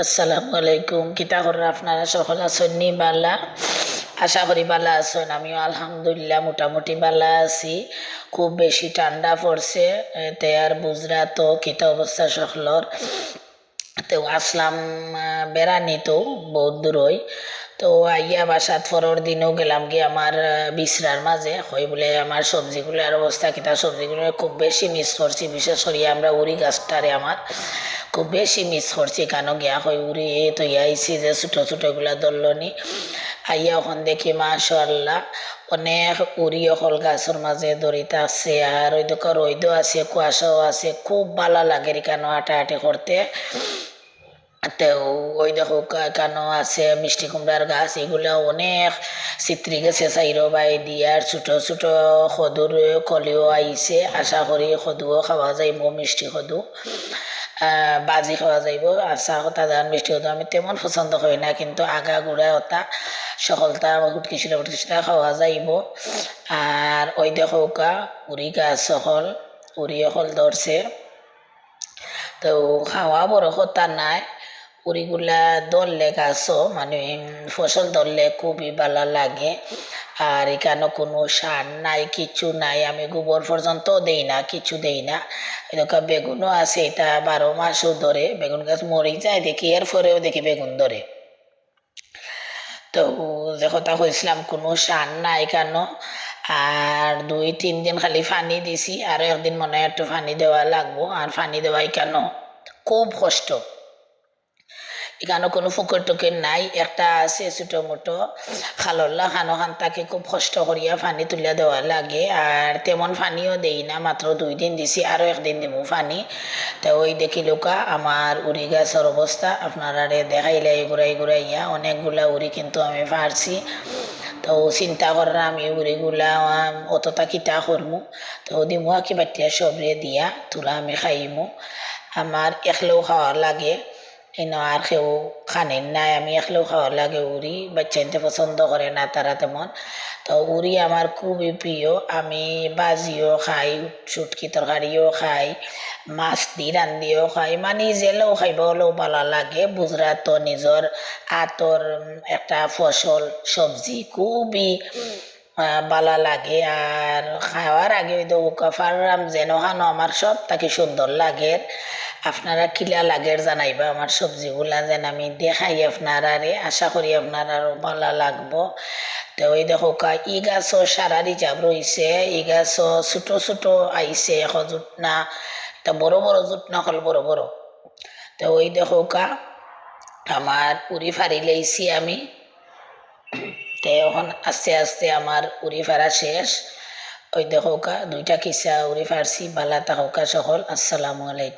আসসালামু আলাইকুম। কিতা করে আপনারা সকল আছেন নি বালা? আশা করি বালা আছেন। আমিও আলহামদুলিল্লাহ মোটামুটি বালা আছি। খুব বেশি ঠান্ডা পড়ছে, এতে আর বুঝরা তো কিতা অবস্থা সকলর। তো আসলাম বেড়ানি তো বহুত দূরই। তো আইয়া বাসাত পরের দিনও গেলাম গিয়ে আমার বিশ্রার মাঝে হয় বলে আমার সবজিগুলোর অবস্থা কিতা, সবজিগুলো খুব বেশি মিস করছি। বিশেষ করে আমরা উড়ি গাছটারে আমার খুব বেশি মিস করছি। কেন গিয়া হয় উড়ি তো আইসি যে ছোটো ছোটোগুলা ধরলনি আইয়া ওখান দেখি মাশাআল্লাহ অনেক উড়ি অকল গাছের মাঝে দড়িতে আছে। আর ওই দোকান রইদও আছে, কুয়াশাও আছে, খুব ভালো লাগে কেন হাঁটাহাঁটি করতে। তো ওই দেখো কানো আছে মিষ্টি কুমড়ার গাছ, এগুলো অনেক চিত্রি গেছে চাইরো বাই দিয়ার ছোট ছোট সদুর কলিও আইছে। আশা করি সদুও খাওয়া যাইব, মিষ্টি সদু বাজি খাওয়া যাইব। আশা কথা যান মিষ্টি সদু আমি তেমন পছন্দ করি না, কিন্তু আগা গুড়া হতা সকলটা উটকিছিলা খাওয়া যাইব। আর ওই দেখো উড়ি গাছ সকল উড়ি সকল ধরছে। তো খাওয়া বড় কথা নাই, উড়িগুলা ধরলে গাছও মানে ফসল ধরলে খুবই ভালো লাগে। আর এখানে কোনো সার নাই, কিছু নাই, আমি গোবর পর্যন্ত দেই না, কিছু দেই না। এরকম বেগুনও আছে, এটা 12 মাসও ধরে। বেগুন গাছ মরে যায় দেখি, এর পরেও দেখি বেগুন ধরে। তো যে কথা কইছিলাম কোনো সার নাই কেন। আর 2-3 দিন খালি পানি দিছি, আরও একদিন মনে হয় একটু পানি দেওয়া লাগবো। আর পানি দেওয়াই কেন খুব কষ্ট। এখানে কোনো পুকুর টুকুর নাই, একটা আছে ছোটো মোটো খালল্লা খানো খান, তাকে খুব কষ্ট করিয়া পানি তুলে দেওয়া লাগে। আর তেমন পানিও দেই না, মাত্র 2 দিন দিছি, আরও একদিন দিব পানি। তো ওই দেখি লোকা আমার উড়ি গাছের অবস্থা আপনারা দেখাইলে ঘুরাই ঘুরাইয়া অনেকগুলা উড়ি কিন্তু আমি পারছি। তো চিন্তা করার আমি উড়িগুলা অতটা কিতা করমু। তো দিমু কি বাটিয়া সবরে দিয়া তোরা আমি খাইমু। আমার একলেও খাওয়ার লাগে, আর কেউ খানেন নাই, আমি একলেও খাওয়ার লাগে উড়ি। বাচ্চা এনতে পছন্দ করে না তারা তেমন। তো উড়ি আমার খুবই প্রিয়, আমি বাজিও খাই, শুটকি তরকারিও খাই, মাছ দি রান্ধিও খাই, মানে জেলেও খাইব হলেও ভালো লাগে। বুঝরা তো নিজের আতর একটা ফসল সবজি খুবই ভালো লাগে। আর খাওয়ার আগে ওই ফাররাম যেন খানো আমার সব তাকে সুন্দর লাগে। আপনারা কিলা লাগের জানাইবা আমার সবজিগুলা, যেন আমি দেখাই আপনারা রে, আশা করি আপনারা ভালো লাগবো। তো ওই দেখো ই গাছও সারা রিজার্ভ রয়েছে, ই গাছও ছোটো ছোটো আইছে, এখন জুট না, তা বড় বড় জুট না হল বড় বড়। তো ওই দেখো আমার উড়ি ফাড়ি লাইছি আমি। তো এখন আস্তে আস্তে আমার উড়ি ফাড়া শেষ। ওই দেখো 2টা কিসা উড়ি ফাড়ছি। বালা তাহকা সকল। আসসালামু আলাইকুম।